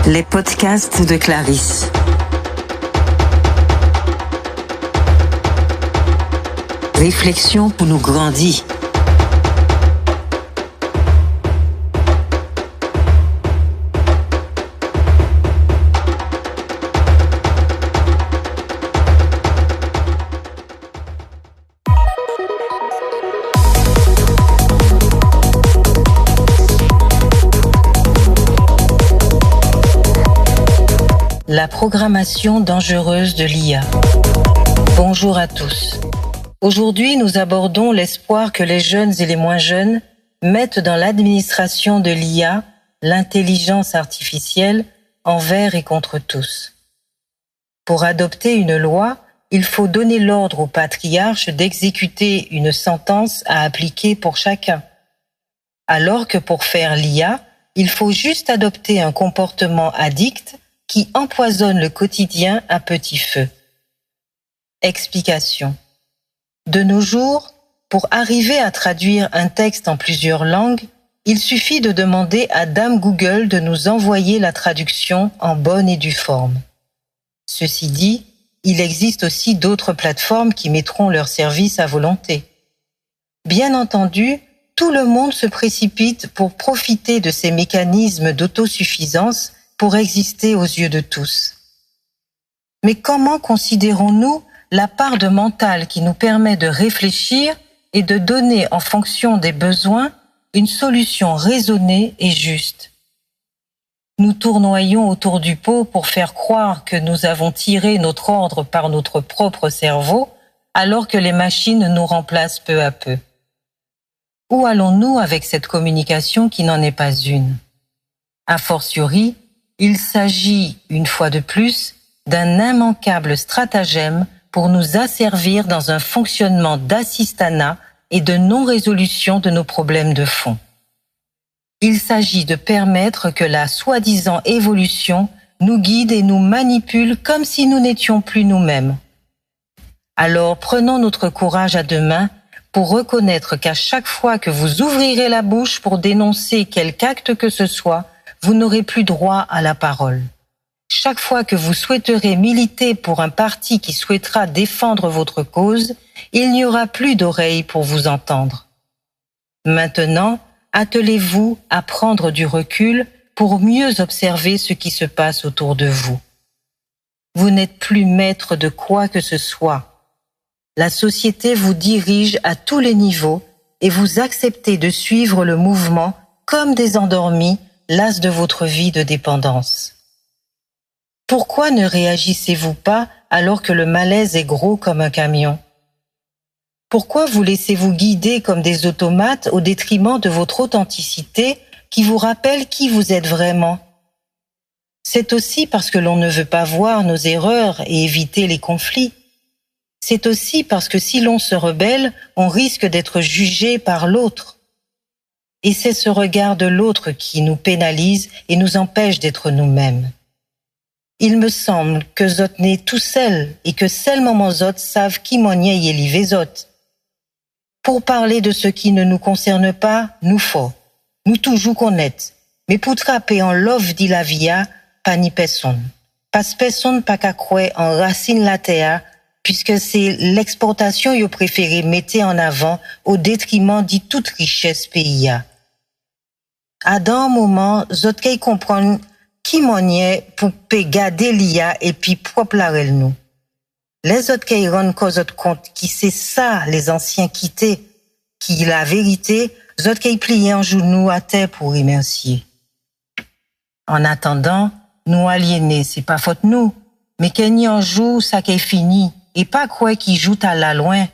Les podcasts de Clarisse. Réflexion pour nous grandir. La programmation dangereuse de l'IA. Bonjour à tous. Aujourd'hui, nous abordons l'espoir que les jeunes et les moins jeunes mettent dans l'administration de l'IA, l'intelligence artificielle, envers et contre tous. Pour adopter une loi, il faut donner l'ordre au patriarche d'exécuter une sentence à appliquer pour chacun. Alors que pour faire l'IA, il faut juste adopter un comportement addict qui empoisonne le quotidien à petit feu. Explication. De nos jours, pour arriver à traduire un texte en plusieurs langues, il suffit de demander à Dame Google de nous envoyer la traduction en bonne et due forme. Ceci dit, il existe aussi d'autres plateformes qui mettront leurs services à volonté. Bien entendu, tout le monde se précipite pour profiter de ces mécanismes d'autosuffisance pour exister aux yeux de tous. Mais comment considérons-nous la part de mental qui nous permet de réfléchir et de donner en fonction des besoins une solution raisonnée et juste? Nous tournoyons autour du pot pour faire croire que nous avons tiré notre ordre par notre propre cerveau, alors que les machines nous remplacent peu à peu. Où allons-nous avec cette communication qui n'en est pas une? A fortiori, il s'agit, une fois de plus, d'un immanquable stratagème pour nous asservir dans un fonctionnement d'assistanat et de non-résolution de nos problèmes de fond. Il s'agit de permettre que la soi-disant évolution nous guide et nous manipule comme si nous n'étions plus nous-mêmes. Alors prenons notre courage à deux mains pour reconnaître qu'à chaque fois que vous ouvrirez la bouche pour dénoncer quelque acte que ce soit, vous n'aurez plus droit à la parole. Chaque fois que vous souhaiterez militer pour un parti qui souhaitera défendre votre cause, il n'y aura plus d'oreilles pour vous entendre. Maintenant, attelez-vous à prendre du recul pour mieux observer ce qui se passe autour de vous. Vous n'êtes plus maître de quoi que ce soit. La société vous dirige à tous les niveaux et vous acceptez de suivre le mouvement comme des endormis, las de votre vie de dépendance. Pourquoi ne réagissez-vous pas alors que le malaise est gros comme un camion? Pourquoi vous laissez-vous guider comme des automates au détriment de votre authenticité qui vous rappelle qui vous êtes vraiment? C'est aussi parce que l'on ne veut pas voir nos erreurs et éviter les conflits. C'est aussi parce que si l'on se rebelle, on risque d'être jugé par l'autre. Et c'est ce regard de l'autre qui nous pénalise et nous empêche d'être nous-mêmes. Il me semble que zot n'est tout seul et que seuls moments zot savent qui m'onier y éliver zot. Pour parler de ce qui ne nous concerne pas, nous faut. Nous toujours connaître. Mais pour trapper en love dit la via, pas ni personne. Pas personne pas qu'à croire en racine la terre, puisque c'est l'exportation yo préféré mettre en avant au détriment de toute richesse pays. À d'un moment, zot kay comprendre qui m'onier pour garder l'IA et puis propre la nous. Les autres qui rendent compte qui c'est ça les anciens quittés, qui la vérité, les autres qui plient en genou à terre pour remercier. En attendant, nous aliénés, c'est pas faute nous, mais qu'il y en joue ça qui est fini, et pas quoi qui joue à la loin,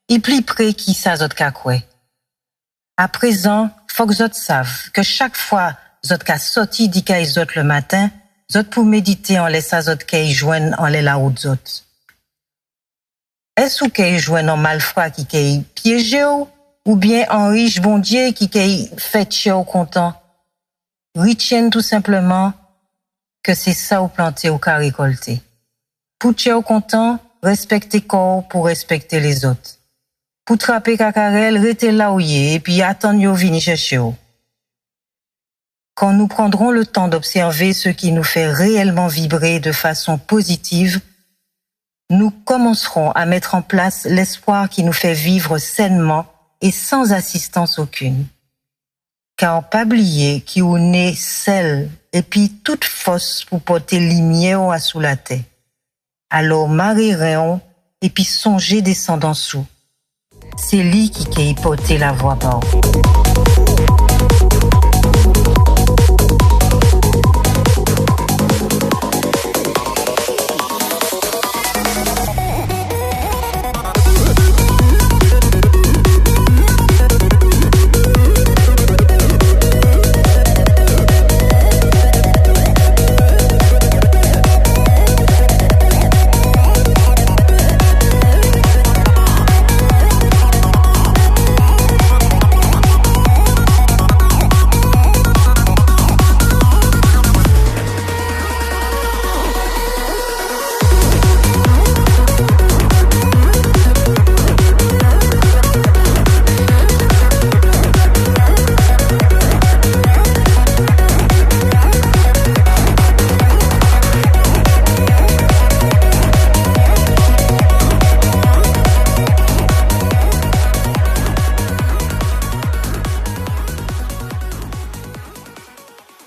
et plie près qui ça zot ka quoi. À présent, faut que zot savent que chaque fois zot ka sorti di kay zot le matin, zot pour méditer en laissant zot kay joindre en les la route zot. Est-ce ou kay joindre en malfrat qui kay piégé ou bien en riche bon Dieu qui kay fait chien au content? Retienne tout simplement que c'est ça ou planter ou ka récolter. Pour chien au content, respecter corps pour respecter les autres. Pour trapper kakarel, rete là où y est, et puis attendre yo vini chercher ou. quand nous prendrons le temps d'observer ce qui nous fait réellement vibrer de façon positive, nous commencerons à mettre en place l'espoir qui nous fait vivre sainement et sans assistance aucune. Car pas oublier qui ou né celle et puis toute force pour porter lumière à sous la terre. Alors marierons et puis songer descendant sous. C'est lui qui a porté la voix bas.